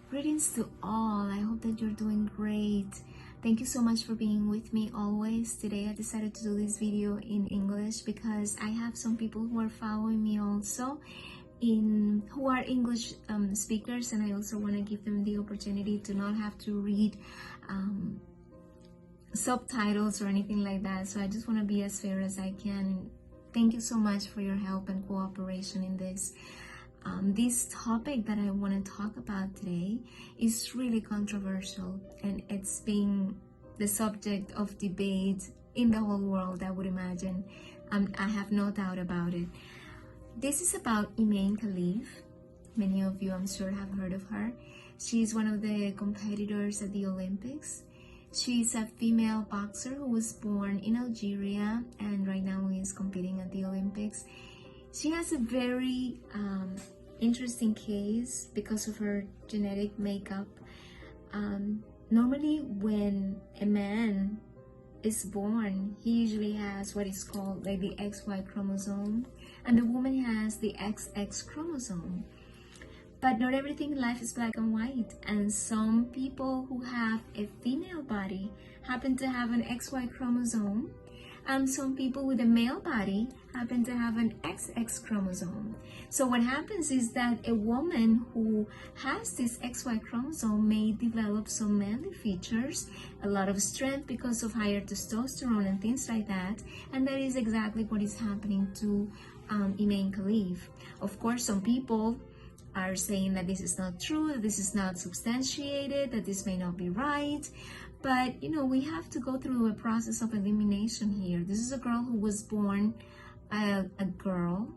Greetings to all. I hope that you're doing great. Thank you so much for being with me always. Today I decided to do this video in English because I have some people who are following me also who are English speakers, and I also want to give them the opportunity to not have to read subtitles or anything like that. So I just want to be as fair as I can. Thank you so much for your help and cooperation in this. This topic that I want to talk about today is really controversial, and it's being the subject of debate in the whole world, I would imagine. I have no doubt about it. This is about Imane Khelif. Many of you, I'm sure, have heard of her. She's one of the competitors at the Olympics. She's a female boxer who was born in Algeria and right now is competing at the Olympics. She has a very interesting case because of her genetic makeup. Normally when a man is born, he usually has what is called like the XY chromosome, and the woman has the XX chromosome. But not everything in life is black and white, and some people who have a female body happen to have an XY chromosome, and some people with a male body happen to have an XX chromosome. So what happens is that a woman who has this XY chromosome may develop some manly features, a lot of strength because of higher testosterone and things like that, and that is exactly what is happening to Imane Khelif. Of course, some people are saying that this is not true, that this is not substantiated, that this may not be right. But, you know, we have to go through a process of elimination here. This is a girl who was born a girl.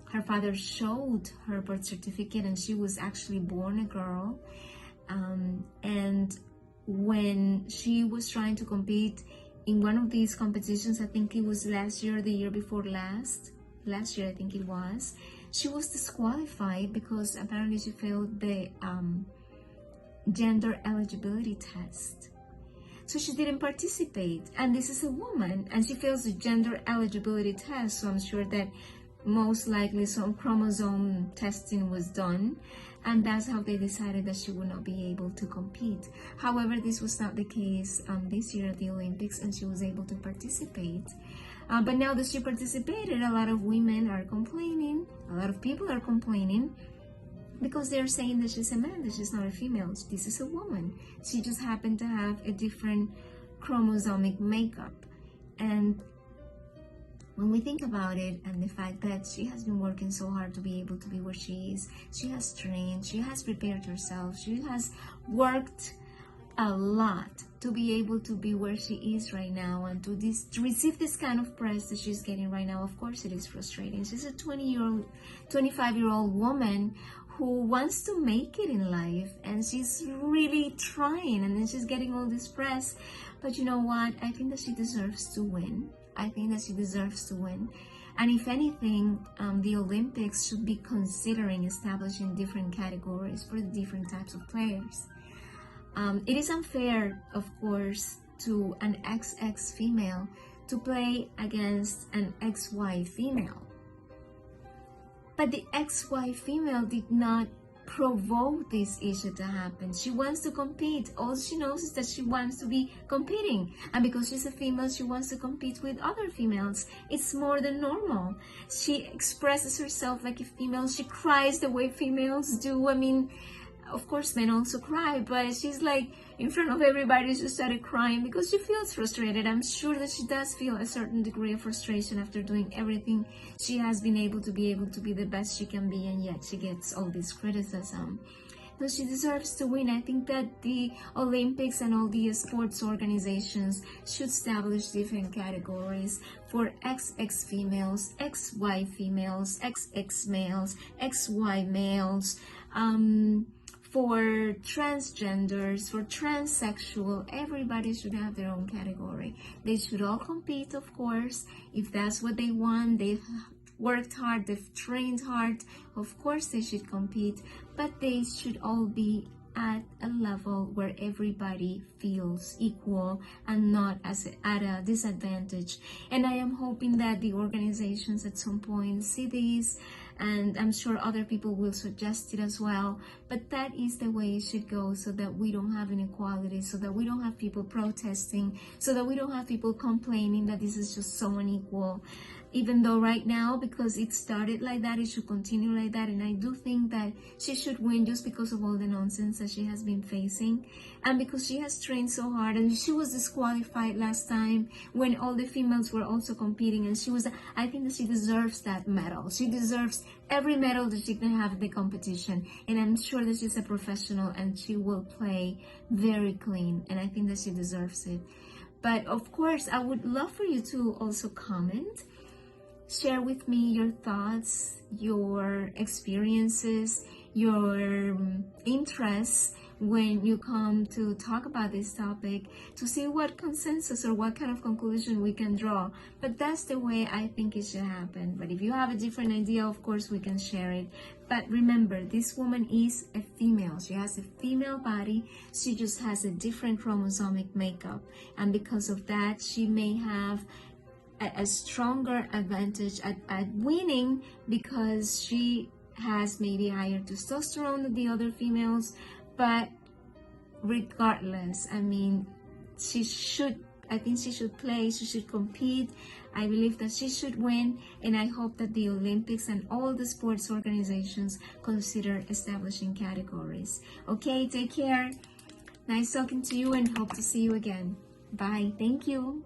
Her father showed her birth certificate and she was actually born a girl. And when she was trying to compete in one of these competitions, I think it was last year or the year before last year I think it was, she was disqualified because apparently she failed the gender eligibility test. So she didn't participate, and this is a woman and she fails the gender eligibility test, so I'm sure that most likely some chromosome testing was done, and that's how they decided that she would not be able to compete. However, this was not the case this year at the Olympics, and she was able to participate. But now that she participated, a lot of women are complaining, a lot of people are complaining, because they're saying that she's a man, that she's not a female. This is a woman. She just happened to have a different chromosomic makeup. And when we think about it, and the fact that she has been working so hard to be able to be where she is, she has trained, she has prepared herself, she has worked a lot to be able to be where she is right now, and to receive this kind of press that she's getting right now. Of course it is frustrating. She's a 25-year-old woman who wants to make it in life, and she's really trying, and then she's getting all this press. But you know what? I think that she deserves to win. I think that she deserves to win. And if anything, the Olympics should be considering establishing different categories for the different types of players. It is unfair, of course, to an XX female to play against an XY female. But the XY female did not provoke this issue to happen. She wants to compete. All she knows is that she wants to be competing. And because she's a female, she wants to compete with other females. It's more than normal. She expresses herself like a female. She cries the way females do. I mean, of course men also cry, but she's like in front of everybody she started crying because she feels frustrated. I'm sure that she does feel a certain degree of frustration after doing everything she has been able to be the best she can be, and yet she gets all this criticism. So she deserves to win. I think that the Olympics and all the sports organizations should establish different categories for XX females, XY females, XX males, XY males, for transgenders, for transsexual. Everybody should have their own category. They should all compete, of course, if that's what they want. They've worked hard, they've trained hard, of course they should compete, but they should all be at a level where everybody feels equal and not at a disadvantage. And I am hoping that the organizations at some point see this and I'm sure other people will suggest it as well. But that is the way it should go, so that we don't have inequality, so that we don't have people protesting, so that we don't have people complaining that this is just so unequal. Even though right now, because it started like that, it should continue like that. And I do think that she should win just because of all the nonsense that she has been facing, and because she has trained so hard. And she was disqualified last time when all the females were also competing, and I think that she deserves that medal. She deserves every medal that she can have in the competition, and I'm sure that she's a professional and she will play very clean, and I think that she deserves it. But of course, I would love for you to also comment. Share with me your thoughts, your experiences, your interests when you come to talk about this topic, to see what consensus or what kind of conclusion we can draw. But that's the way I think it should happen. But if you have a different idea, of course we can share it. But remember, this woman is a female. She has a female body. She just has a different chromosomic makeup. And because of that, she may have a stronger advantage at winning, because she has maybe higher testosterone than the other females. But regardless, I mean, I think she should play, she should compete. I believe that she should win, and I hope that the Olympics and all the sports organizations consider establishing categories. Okay, take care. Nice talking to you, and hope to see you again. Bye. Thank you.